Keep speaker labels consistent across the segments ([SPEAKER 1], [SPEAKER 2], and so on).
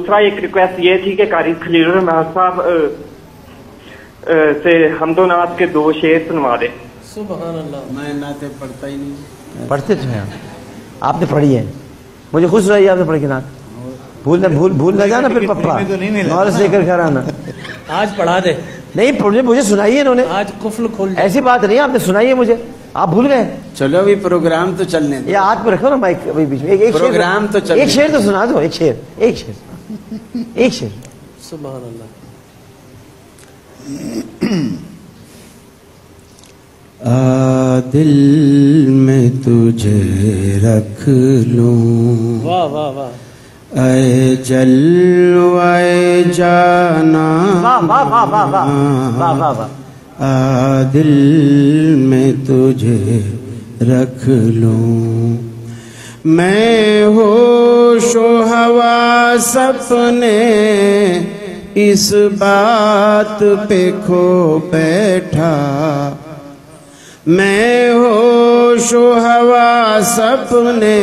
[SPEAKER 1] دوسرا ایک ریکویسٹ یہ تھی کہ قاری خلیل الرحمن صاحب سے حمد و نعت کے 2 شعر سنوا دے.
[SPEAKER 2] سبحان اللہ.
[SPEAKER 3] میں نعتیں پڑھتا ہی نہیں.
[SPEAKER 4] پڑھتے تو ہیں آپ نے پڑھی ہے, مجھے خوش رہی آپ نے پڑھی کی نعت. بھول نہ جانا پھر پپا اور سے کر کر آنا.
[SPEAKER 2] آج پڑھا دے.
[SPEAKER 4] نہیں مجھے سنائی ہے انہوں نے.
[SPEAKER 2] آج قفل کھول دے.
[SPEAKER 4] ایسی بات نہیں, آپ نے سنائی ہے مجھے, آپ بھول گئے.
[SPEAKER 3] چلو ابھی پروگرام تو چلنے دو.
[SPEAKER 4] یہ ہاتھ پہ رکھو نا مائک ابھی بیچ میں. ایک
[SPEAKER 3] پروگرام تو چلنے.
[SPEAKER 4] ایک شعر تو سنا دو. ایک شعر.
[SPEAKER 2] سبحان اللہ.
[SPEAKER 3] دل میں تجھے رکھ لوں,
[SPEAKER 2] واہ واہ واہ.
[SPEAKER 3] اے جلوے جانا, دل میں تجھے رکھ لوں. میں ہوش و حواس اپنے اس بات پہ کھو بیٹھا. میں ہوش و حواس اپنے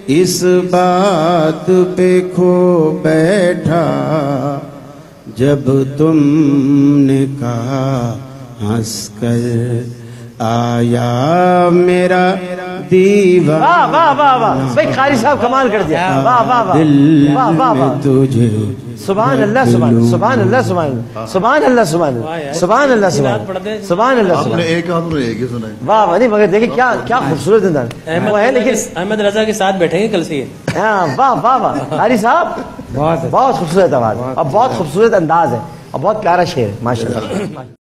[SPEAKER 3] اس بات پہ کھو بیٹھا. جب تم نے کہا ہنس کر آیا میرا دیوانہ.
[SPEAKER 4] واہ واہ واہ واہ بھائی, قاری صاحب کمال کر دیا. واہ واہ واہ.
[SPEAKER 3] دل میں تجھے
[SPEAKER 4] سبحان اللہ سبحان سبحان اللہ سبحان سبحان اللہ سبحان سبحان اللہ سبحان اللہ.
[SPEAKER 5] آپ نے ایک آدھ رہے گی سنائیں.
[SPEAKER 4] واہ واہ. نہیں مگر دیکھیں کیا خوبصورت انداز وہ ہے. لیکن
[SPEAKER 2] احمد رضا کے ساتھ بیٹھیں گے کل سے.
[SPEAKER 4] واہ واہ واہ قاری صاحب بہت خوبصورت آواز اور بہت خوبصورت انداز ہے اور بہت پیارا شعر ہے ماشاء اللہ.